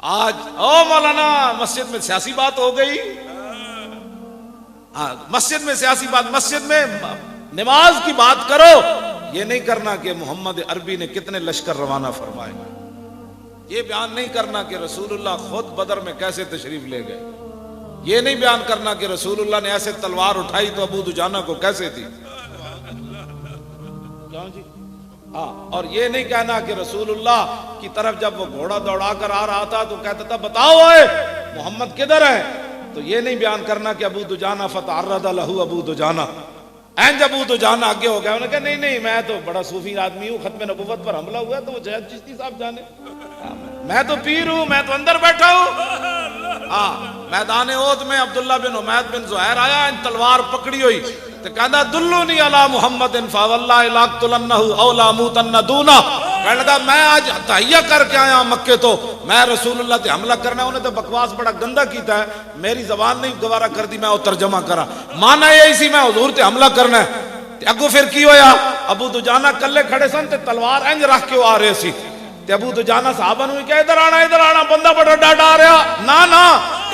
آج او مولانا مسجد میں سیاسی بات ہو گئی، مسجد میں سیاسی بات، مسجد میں نماز کی بات کرو، یہ نہیں کرنا کہ محمد عربی نے کتنے لشکر روانہ فرمائے، یہ بیان نہیں کرنا کہ رسول اللہ خود بدر میں کیسے تشریف لے گئے، یہ نہیں بیان کرنا کہ رسول اللہ نے ایسے تلوار اٹھائی تو ابو دجانہ کو کیسے تھی، اور یہ نہیں کہنا کہ رسول اللہ کی طرف جب وہ گھوڑا دوڑا کر آ رہا تھا تو کہتا تھا بتاؤ اے محمد کدھر ہے، تو یہ نہیں بیان کرنا کہ ابو دجانہ فتعرض لہ ابو دجانہ، اینج ابو دجانہ آگے ہو گیا، انہوں نے کہا نہیں نہیں میں تو بڑا صوفی آدمی ہوں، ختم نبوت پر حملہ ہوا تو وہ جہد چشتی صاحب جانے، میں تو پیر ہوں، میں تو اندر بیٹھا ہوں۔ میدان احد میں عبداللہ بن عمید بن زہیر آیا، ان تلوار پکڑی ہوئی تو کہنا دلونی علی محمد فواللہ لاقتلنہ او لاموتن دونا، کہنے لگا میں آج تہیہ کر کے آیا مکے تو میں رسول اللہ تے حملہ کرنا، انہیں تو بکواس بڑا گندا کیتا ہے، میری زبان نہیں گوارا کر دی، میں وہ ترجمہ کرا، مانا یہ اسی میں حضور تے حملہ کرنا ہے، اگو پھر کی ہویا، ابو دجانہ کلے کھڑے سن تے تلوار انج رکھ کے آ رہے سی، تے ابو دجانہ صحابہ نے کہا ادھر آنا بندہ بڑا ڈاڈا آ رہا، نا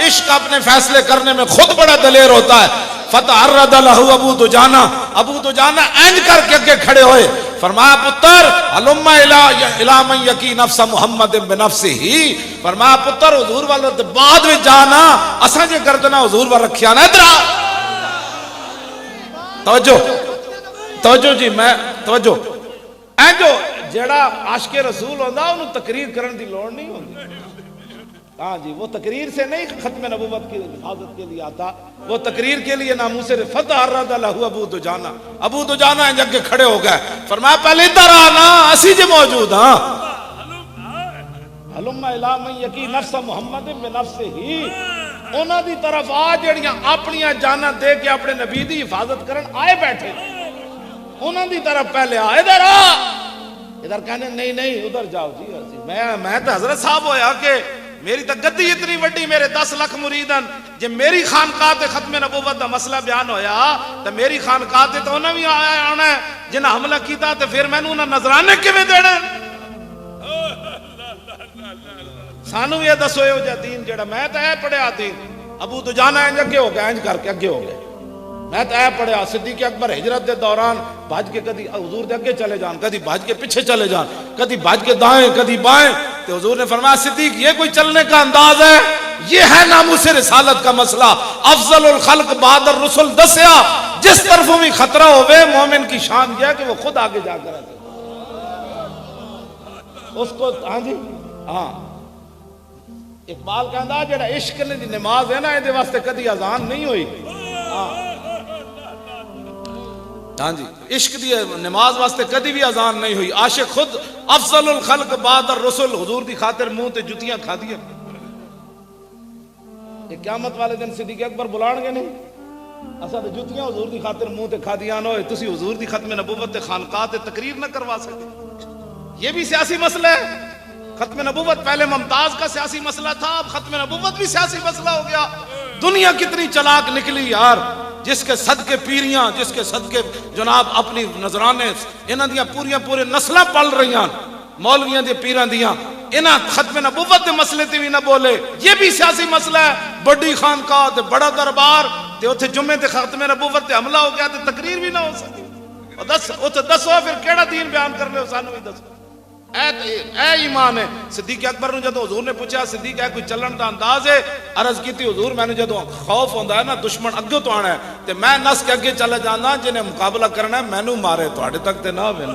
عشق اپنے فیصلے کرنے میں خود بڑا دلیر ہوتا ہے، فتعرض لہ ابو دجانہ اینج کر کے اگے کھڑے ہوئے، فرمایا پتر علم الی من یکی نفس محمد بنفسہ، فرمایا پتر حضور والے تے بعد میں جانا، اساں جے گردنا حضور وال رکھیا نا، ادھر توجہ جی، میں توجہ اینجو جیڑا عاشق رسول ہوندا انہوں تقریر کرن دی لوڑ نہیں ہوندی، ہاں جی وہ تقریر سے نہیں ختم نبوت کی حفاظت کے لیے آتا، وہ تقریر کے لیے ناموس فتعرض لہ ابو دجانہ ان جگہ کھڑے ہو گئے، فرمایا پہلے ادھر آنا اسی جے موجود ہاں، علم الی من یکی نفس محمد بنفسہ، انہاں دی طرف آ جڑیاں اپنیاں جاناں دے کے اپنے نبی دی حفاظت کرن آئے بیٹھے، انہاں دی طرف پہلے آ، ادھر آ، ادھر کہنے نہیں ادھر جاؤ جی، میں تو حضرت صاحب ہویا کہ میری تو گدی اتنی وڈی، میرے 10 لاکھ مریدن، جے میری خانقاہ تے ختم نبوت دا مسئلہ بیان ہویا تو میری خانقاہ تے تو انہوں بھی آنا ہے جنہاں حملہ کیتا تے پھر میں انہوں نظرانے کیویں دینے، سانو یہ دسو ہو جا دین جڑا میں تو اے پڑھیا دین، ابو دجانہ انج اگے ہو گیا، انج کر کے اگے ہو گیا، میں تو اے پڑھیا، صدیق اکبر ہجرت دے دوران بھاج کے کدی حضور دے اگے چلے جان، کدی بھاج کے پیچھے چلے جان، کدی بھاج کے دائیں کدی بائیں، تو حضور نے فرمایا صدیق یہ کوئی چلنے کا انداز ہے، یہ ہے ناموس رسالت کا مسئلہ، افضل الخلق بعد الرسل دسیا، جس طرفوں بھی خطرہ ہوئے مومن کی شان یہ ہے کہ وہ خود آگے جا کر آتے اس کو، ہاں جی ہاں، اقبال کہندا جڑا عشق نے دی نماز ہے نا یہ دے واسطے کدی اذان نہیں ہوئی، ہاں جی عشق دی نماز واسطے کدی بھی اذان نہیں ہوئی، عاشق خود افضل الخلق بعد الرسل، حضور دی خاطر منہ تے جتیاں کھا دیا، یہ قیامت والے دن صدیق اکبر بلان گے نہیں، اسا تے جتیاں حضور دی خاطر منہ تے کھا دیاں نہ ہوئے، تسی حضور دی ختم نبوت تے خانقاہ تے تقریر نہ کروا سکتے، یہ بھی سیاسی مسئلہ ہے، ختم نبوت پہلے ممتاز کا سیاسی مسئلہ تھا، اب ختم نبوت بھی سیاسی مسئلہ ہو گیا، دنیا کتنی چلاک نکلی یار، جس کے صدقے پیریاں، جس کے صدقے جناب اپنی نظرانے انہاں دیاں پورے نسلیں پل رہی ہیں، مولویاں دے پیران دیاں، انہاں ختم نبوت دے مسئلے تے بھی نہ بولے، یہ بھی سیاسی مسئلہ ہے، بڑی خانقاہ تے بڑا دربار تے اوتھے جمعے تے ختم نبوت تے حملہ ہو گیا تے تقریر بھی نہ ہو سکی، اوتھے دسو پھر کیڑا دین بیان کر لے، سانو بھی دسو، اے ایمان ہے۔ صدیق اکبر نے جدو حضور نے پوچھا صدیق ہے کوئی چلن دا انداز ہے، عرض کی تھی حضور میں نے جدو خوف ہوندا ہے نا دشمن اگے تو آنا ہے تے میں نس کے اگے چلے جانا، جنہیں مقابلہ کرنا ہے مینوں مارے، تواڈے تک تے نہ ہوے نا۔